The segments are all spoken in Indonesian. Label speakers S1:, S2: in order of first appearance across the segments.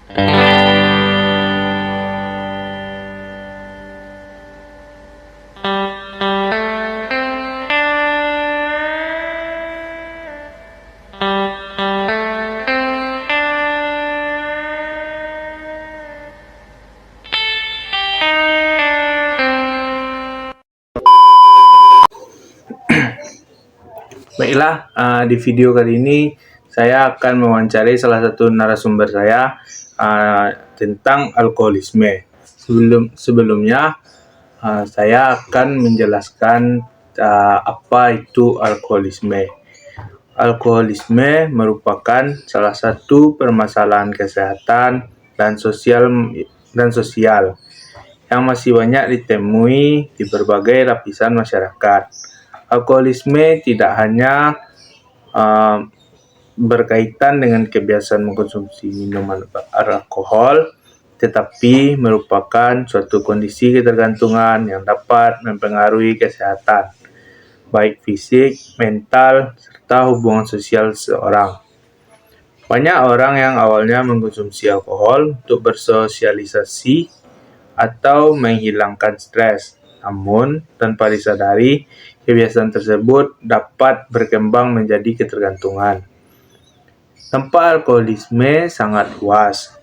S1: Baiklah, di video kali ini saya akan mewawancarai salah satu narasumber saya tentang alkoholisme. Sebelumnya saya akan menjelaskan apa itu alkoholisme. Alkoholisme merupakan salah satu permasalahan kesehatan dan sosial yang masih banyak ditemui di berbagai lapisan masyarakat. Alkoholisme tidak hanya berkaitan dengan kebiasaan mengkonsumsi minuman beralkohol, tetapi merupakan suatu kondisi ketergantungan yang dapat mempengaruhi kesehatan, baik fisik, mental, serta hubungan sosial seseorang. Banyak orang yang awalnya mengkonsumsi alkohol untuk bersosialisasi atau menghilangkan stres, namun tanpa disadari, kebiasaan tersebut dapat berkembang menjadi ketergantungan. Dampak alkoholisme sangat luas,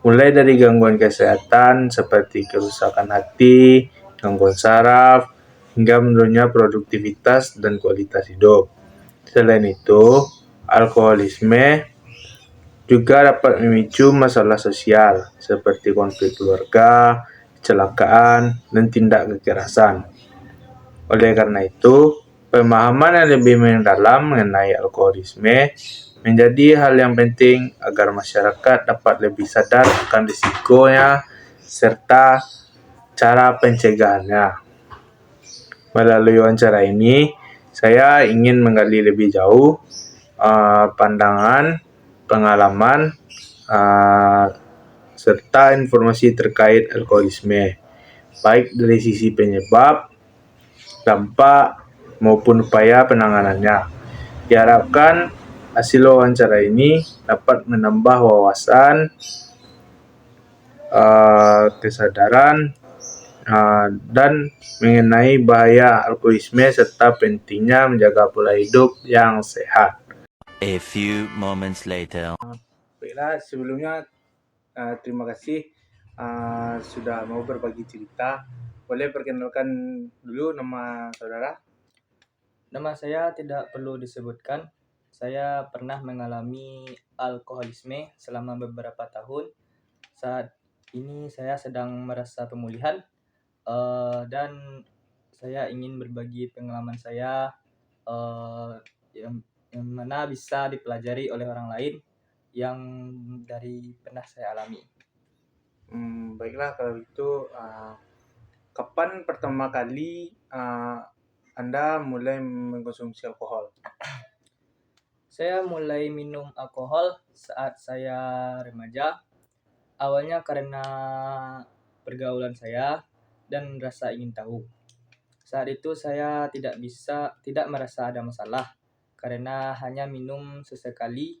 S1: mulai dari gangguan kesehatan seperti kerusakan hati, gangguan saraf, hingga menurunnya produktivitas dan kualitas hidup. Selain itu, alkoholisme juga dapat memicu masalah sosial seperti konflik keluarga, kecelakaan, dan tindak kekerasan. Oleh karena itu, pemahaman yang lebih mendalam mengenai alkoholisme menjadi hal yang penting agar masyarakat dapat lebih sadar akan risikonya serta cara pencegahannya. Melalui wawancara ini, saya ingin menggali lebih jauh pandangan, pengalaman, serta informasi terkait alkoholisme, baik dari sisi penyebab, dampak, maupun upaya penanganannya. Diharapkan hasil wawancara ini dapat menambah wawasan, kesadaran, dan mengenai bahaya alkoholisme serta pentingnya menjaga pola hidup yang sehat.
S2: A few moments later.
S1: Baiklah, sebelumnya terima kasih sudah mau berbagi cerita. Boleh perkenalkan dulu nama saudara?
S3: Nama saya tidak perlu disebutkan. Saya pernah mengalami alkoholisme selama beberapa tahun. Saat ini saya sedang merasa pemulihan dan saya ingin berbagi pengalaman saya yang mana bisa dipelajari oleh orang lain yang dari pernah saya alami.
S1: Baiklah, kalau itu kapan pertama kali Anda mulai mengkonsumsi alkohol?
S3: Saya mulai minum alkohol saat saya remaja. Awalnya karena pergaulan saya dan rasa ingin tahu. Saat itu saya tidak merasa ada masalah karena hanya minum sesekali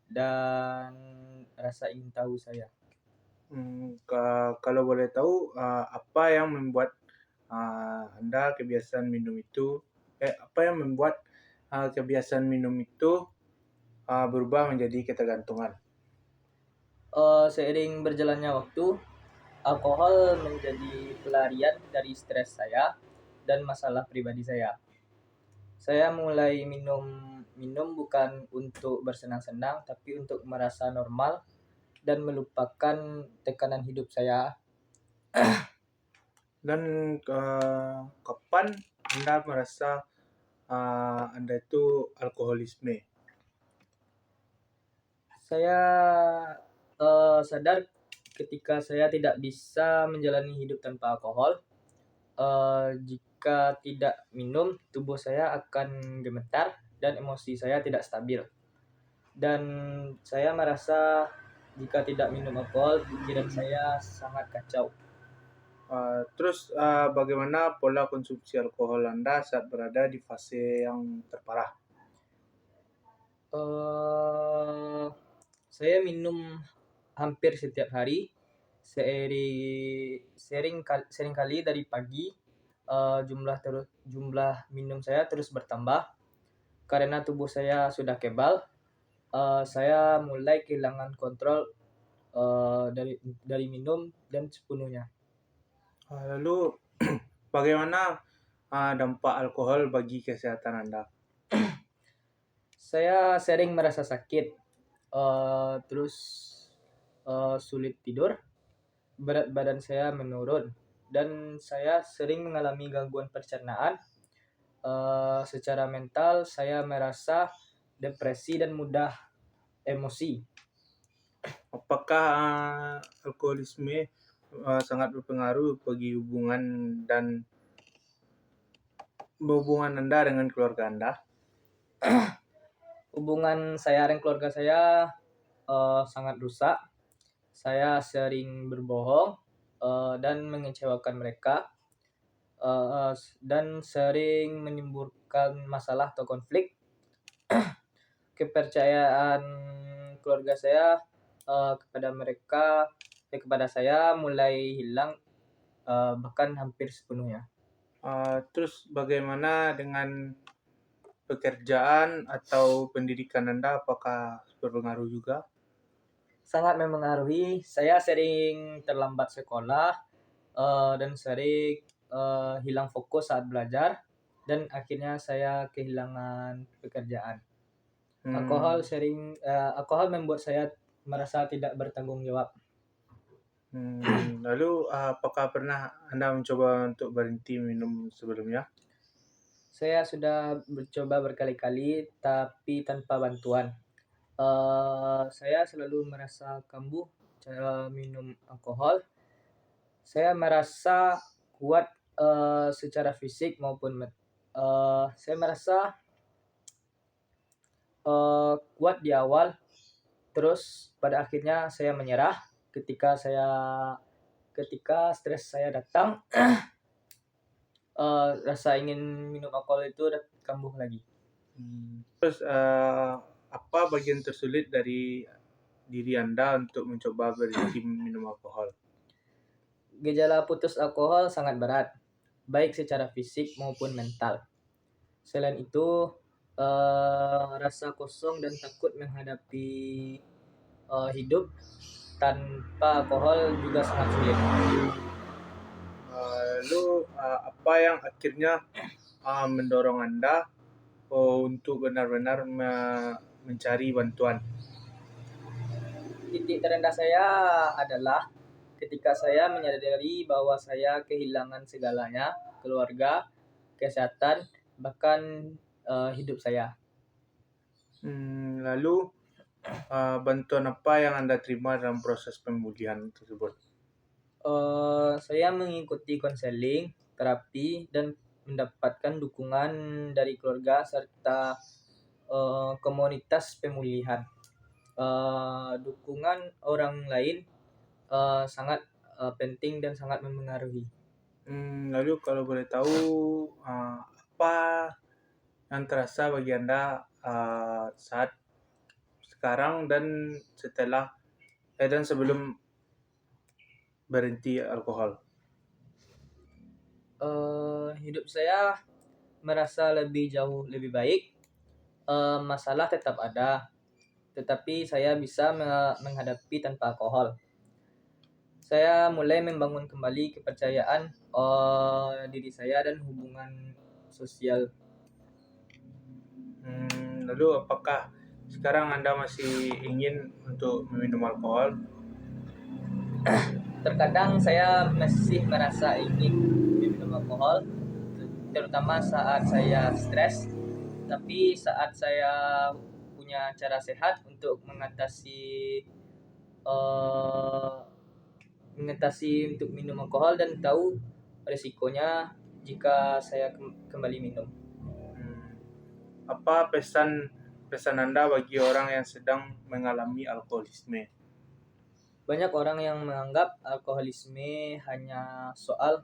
S3: dan rasa ingin tahu saya.
S1: Kalau boleh tahu, apa yang membuat Anda kebiasaan minum itu? Apa yang membuat kebiasaan minum itu berubah menjadi ketergantungan?
S3: Seiring berjalannya waktu, alkohol menjadi pelarian dari stres saya dan masalah pribadi saya. Saya mulai minum bukan untuk bersenang-senang, tapi untuk merasa normal dan melupakan tekanan hidup saya.
S1: Dan kapan Anda merasa Anda itu alkoholisme?
S3: Saya sadar ketika saya tidak bisa menjalani hidup tanpa alkohol. Jika tidak minum, tubuh saya akan gemetar dan emosi saya tidak stabil. Dan saya merasa jika tidak minum alkohol, pikiran saya sangat kacau.
S1: Terus bagaimana pola konsumsi alkohol Anda saat berada di fase yang terparah?
S3: Saya minum hampir setiap hari, seringkali dari pagi jumlah minum saya terus bertambah karena tubuh saya sudah kebal. Saya mulai kehilangan kontrol dari minum dan sepenuhnya.
S1: Lalu bagaimana dampak alkohol bagi kesehatan Anda?
S3: Saya sering merasa sakit, terus sulit tidur, berat badan saya menurun, dan saya sering mengalami gangguan pencernaan. Secara mental, saya merasa depresi dan mudah emosi.
S1: Apakah alkoholisme sangat berpengaruh bagi hubungan Anda dengan keluarga Anda?
S3: Hubungan saya dan keluarga saya sangat rusak. Saya sering berbohong dan mengecewakan mereka, dan sering menimbulkan masalah atau konflik. Kepercayaan keluarga saya kepada saya mulai hilang, bahkan hampir sepenuhnya.
S1: Terus bagaimana dengan pekerjaan atau pendidikan Anda? Apakah berpengaruh juga?
S3: Sangat memengaruhi. Saya sering terlambat sekolah dan sering hilang fokus saat belajar, dan akhirnya saya kehilangan pekerjaan. Alkohol membuat saya merasa tidak bertanggung jawab.
S1: Lalu apakah pernah Anda mencoba untuk berhenti minum sebelumnya?
S3: Saya sudah mencoba berkali-kali tapi tanpa bantuan. Saya selalu merasa kambuh cara minum alkohol. Saya merasa kuat secara fisik maupun saya merasa kuat di awal, terus pada akhirnya saya menyerah ketika stres saya datang. Rasa ingin minum alkohol itu kambuh lagi.
S1: Terus apa bagian tersulit dari diri Anda untuk mencoba berhenti minum alkohol?
S3: Gejala putus alkohol sangat berat, baik secara fisik maupun mental. Selain itu, rasa kosong dan takut menghadapi hidup tanpa alkohol juga sangat sulit.
S1: Lalu apa yang akhirnya mendorong Anda untuk benar-benar mencari bantuan?
S3: Titik terendah saya adalah ketika saya menyadari bahwa saya kehilangan segalanya, keluarga, kesehatan, bahkan hidup saya.
S1: Lalu bantuan apa yang Anda terima dalam proses pemulihan tersebut?
S3: Saya mengikuti konseling, terapi, dan mendapatkan dukungan dari keluarga serta komunitas pemulihan. Dukungan orang lain sangat penting dan sangat mempengaruhi.
S1: Lalu kalau boleh tahu apa yang terasa bagi Anda saat sekarang dan sebelum berhenti alkohol?
S3: Hidup saya merasa jauh lebih baik. Masalah tetap ada, tetapi saya bisa menghadapi tanpa alkohol. Saya mulai membangun kembali kepercayaan diri saya dan hubungan sosial.
S1: Lalu apakah sekarang Anda masih ingin untuk meminum alkohol?
S3: Terkadang saya masih merasa ingin minum alkohol, terutama saat saya stres. Tapi saat saya punya cara sehat untuk mengatasi untuk minum alkohol dan tahu resikonya jika saya kembali minum.
S1: Apa pesan Anda bagi orang yang sedang mengalami alkoholisme?
S3: Banyak orang yang menganggap alkoholisme hanya soal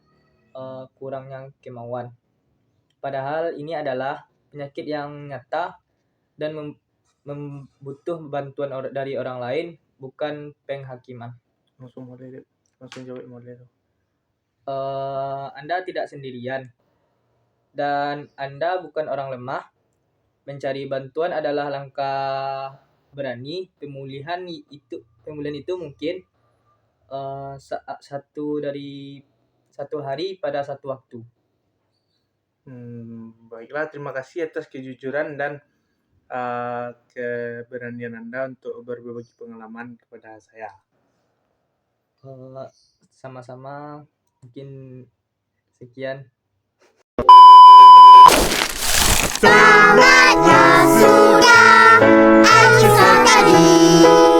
S3: kurangnya kemauan. Padahal ini adalah penyakit yang nyata dan membutuh bantuan dari orang lain, bukan penghakiman.
S1: Langsung mulai deh. Langsung jawab mulai deh.
S3: Anda tidak sendirian, dan Anda bukan orang lemah. Mencari bantuan adalah langkah berani. Pemulihan itu mungkin satu hari pada satu waktu.
S1: Baiklah, terima kasih atas kejujuran dan keberanian Anda untuk berbagi pengalaman kepada saya.
S3: Sama-sama, mungkin sekian.
S4: Tamatlah sudah acara tadi.